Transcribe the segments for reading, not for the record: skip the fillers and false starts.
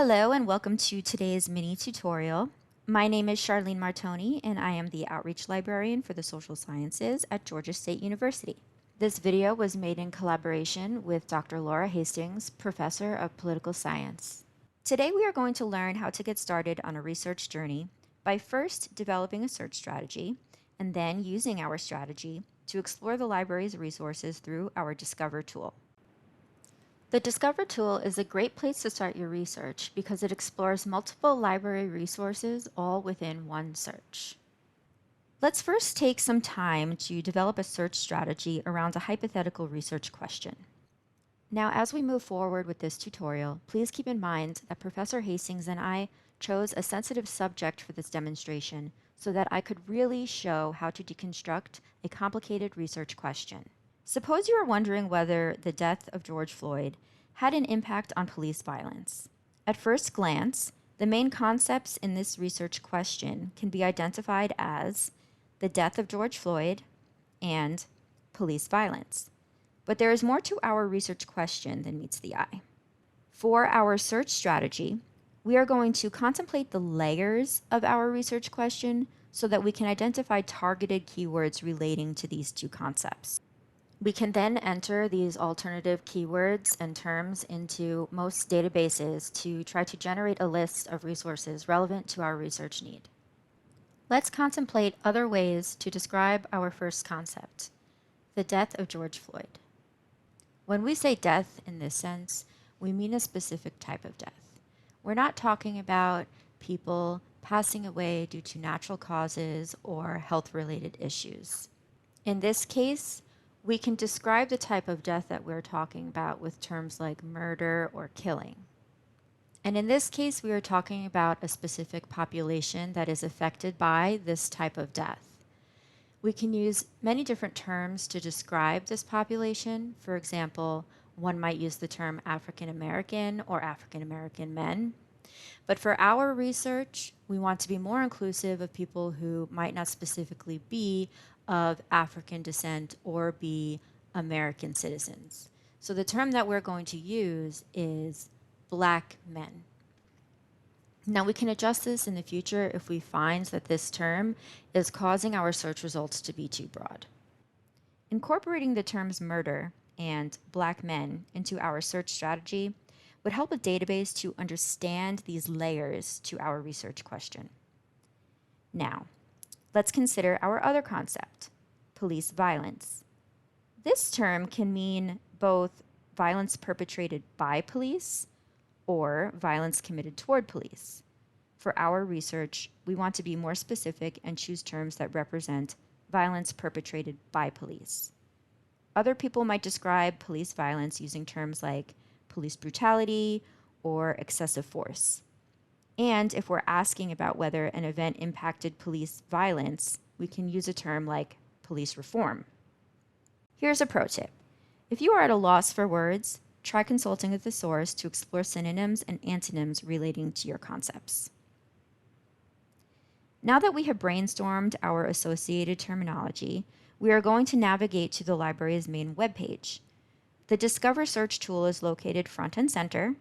Hello and welcome to today's mini tutorial. My name is Charlene Martoni and I am the Outreach Librarian for the Social Sciences at Georgia State University. This video was made in collaboration with Dr. Laura Hastings, Professor of Political Science. Today we are going to learn how to get started on a research journey by first developing a search strategy and then using our strategy to explore the library's resources through our Discover tool. The Discover tool is a great place to start your research because it explores multiple library resources all within one search. Let's first take some time to develop a search strategy around a hypothetical research question. Now, as we move forward with this tutorial, please keep in mind that Professor Hastings and I chose a sensitive subject for this demonstration so that I could really show how to deconstruct a complicated research question. Suppose you are wondering whether the death of George Floyd had an impact on police violence. At first glance, the main concepts in this research question can be identified as the death of George Floyd and police violence. But there is more to our research question than meets the eye. For our search strategy, we are going to contemplate the layers of our research question so that we can identify targeted keywords relating to these two concepts. We can then enter these alternative keywords and terms into most databases to try to generate a list of resources relevant to our research need. Let's contemplate other ways to describe our first concept, the death of George Floyd. When we say death in this sense, we mean a specific type of death. We're not talking about people passing away due to natural causes or health-related issues. In this case, we can describe the type of death that we're talking about with terms like murder or killing. And in this case, we are talking about a specific population that is affected by this type of death. We can use many different terms to describe this population. For example, one might use the term African American or African American men. But for our research, we want to be more inclusive of people who might not specifically be of African descent or be American citizens. So the term that we're going to use is Black men. Now we can adjust this in the future if we find that this term is causing our search results to be too broad. Incorporating the terms murder and Black men into our search strategy would help a database to understand these layers to our research question. Now, let's consider our other concept, police violence. This term can mean both violence perpetrated by police or violence committed toward police. For our research, we want to be more specific and choose terms that represent violence perpetrated by police. Other people might describe police violence using terms like police brutality or excessive force. And if we're asking about whether an event impacted police violence, we can use a term like police reform. Here's a pro tip. If you are at a loss for words, try consulting a thesaurus to explore synonyms and antonyms relating to your concepts. Now that we have brainstormed our associated terminology, we are going to navigate to the library's main webpage. The Discover Search tool is located front and center,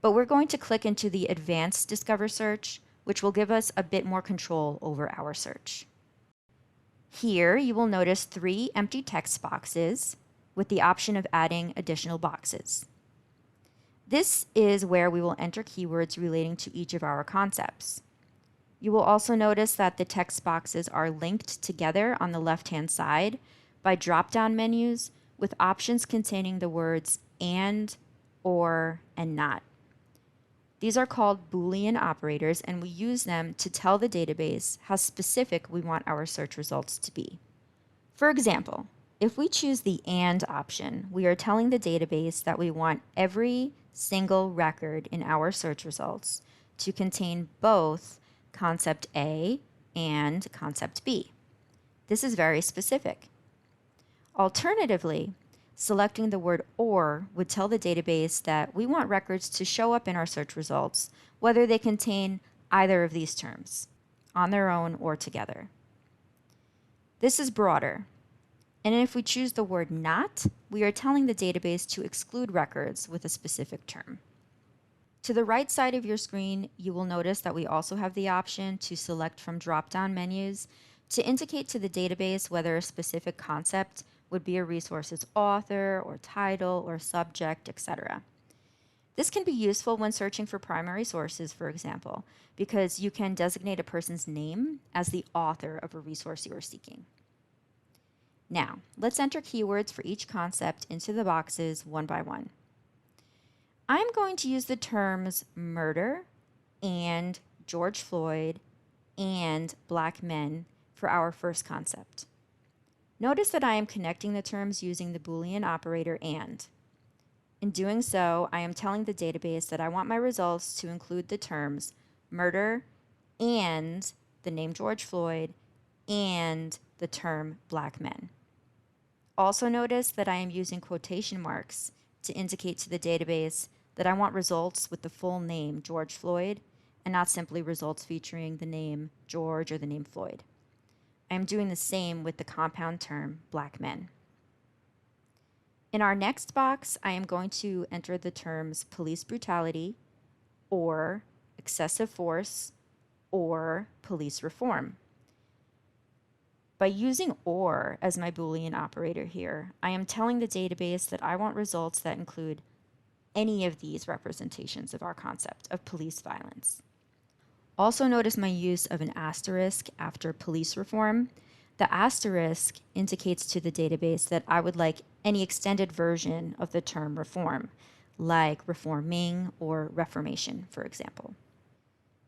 but we're going to click into the Advanced Discover Search, which will give us a bit more control over our search. Here, you will notice 3 empty text boxes with the option of adding additional boxes. This is where we will enter keywords relating to each of our concepts. You will also notice that the text boxes are linked together on the left-hand side by drop-down menus with options containing the words and, or, and not. These are called Boolean operators, and we use them to tell the database how specific we want our search results to be. For example, if we choose the and option, we are telling the database that we want every single record in our search results to contain both concept A and concept B. This is very specific. Alternatively, selecting the word or would tell the database that we want records to show up in our search results, whether they contain either of these terms, on their own or together. This is broader. And if we choose the word not, we are telling the database to exclude records with a specific term. To the right side of your screen, you will notice that we also have the option to select from drop-down menus to indicate to the database whether a specific concept would be a resource's author or title or subject, etc. This can be useful when searching for primary sources, for example, because you can designate a person's name as the author of a resource you are seeking. Now, let's enter keywords for each concept into the boxes one by one. I'm going to use the terms murder and George Floyd and black men for our first concept. Notice that I am connecting the terms using the Boolean operator AND. In doing so, I am telling the database that I want my results to include the terms murder and the name George Floyd and the term black men. Also notice that I am using quotation marks to indicate to the database that I want results with the full name George Floyd and not simply results featuring the name George or the name Floyd. I am doing the same with the compound term black men. In our next box, I am going to enter the terms police brutality or excessive force or police reform. By using OR as my Boolean operator here, I am telling the database that I want results that include any of these representations of our concept of police violence. Also notice my use of an asterisk after police reform. The asterisk indicates to the database that I would like any extended version of the term reform, like reforming or reformation, for example.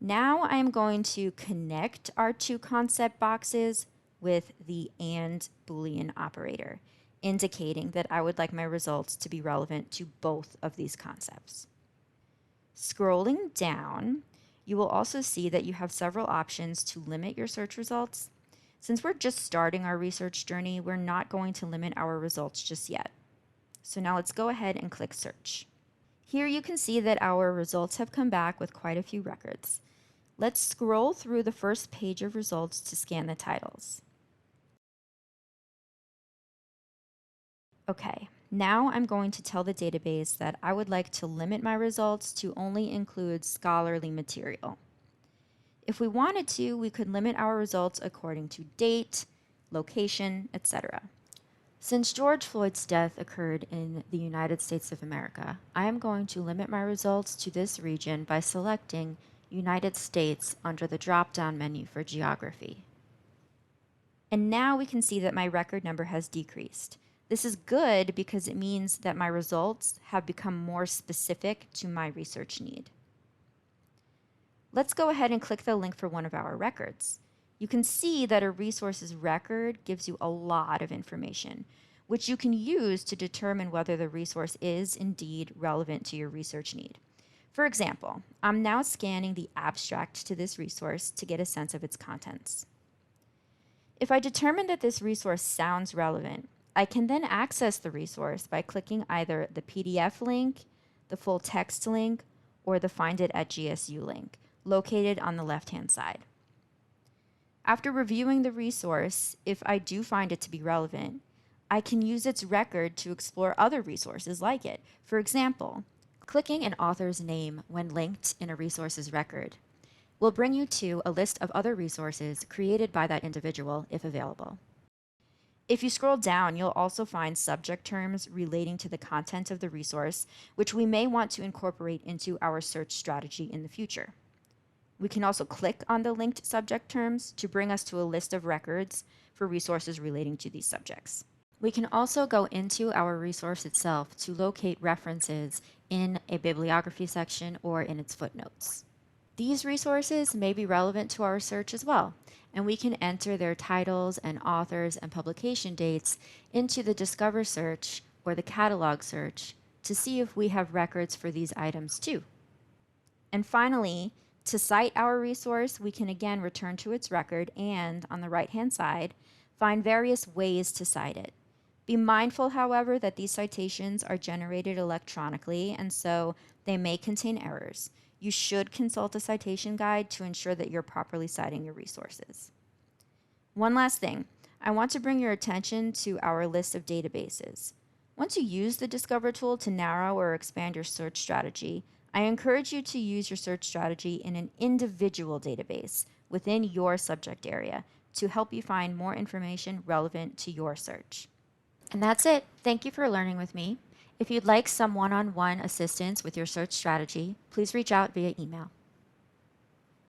Now I am going to connect our two concept boxes with the AND Boolean operator, indicating that I would like my results to be relevant to both of these concepts. Scrolling down, you will also see that you have several options to limit your search results. Since we're just starting our research journey, we're not going to limit our results just yet. So now let's go ahead and click search. Here you can see that our results have come back with quite a few records. Let's scroll through the first page of results to scan the titles. Okay, now I'm going to tell the database that I would like to limit my results to only include scholarly material. If we wanted to, we could limit our results according to date, location, etc. Since George Floyd's death occurred in the United States of America, I am going to limit my results to this region by selecting United States under the drop-down menu for geography. And now we can see that my record number has decreased. This is good because it means that my results have become more specific to my research need. Let's go ahead and click the link for one of our records. You can see that a resources record gives you a lot of information, which you can use to determine whether the resource is indeed relevant to your research need. For example, I'm now scanning the abstract to this resource to get a sense of its contents. If I determine that this resource sounds relevant, I can then access the resource by clicking either the PDF link, the full text link, or the Find It at GSU link, located on the left-hand side. After reviewing the resource, if I do find it to be relevant, I can use its record to explore other resources like it. For example, clicking an author's name when linked in a resource's record will bring you to a list of other resources created by that individual if available. If you scroll down, you'll also find subject terms relating to the content of the resource, which we may want to incorporate into our search strategy in the future. We can also click on the linked subject terms to bring us to a list of records for resources relating to these subjects. We can also go into our resource itself to locate references in a bibliography section or in its footnotes. These resources may be relevant to our search as well, and we can enter their titles and authors and publication dates into the Discover search or the Catalog search to see if we have records for these items too. And finally, to cite our resource, we can again return to its record and, on the right-hand side, find various ways to cite it. Be mindful, however, that these citations are generated electronically, and so they may contain errors. You should consult a citation guide to ensure that you're properly citing your resources. One last thing, I want to bring your attention to our list of databases. Once you use the Discover tool to narrow or expand your search strategy, I encourage you to use your search strategy in an individual database within your subject area to help you find more information relevant to your search. And that's it. Thank you for learning with me. If you'd like some one-on-one assistance with your search strategy, please reach out via email.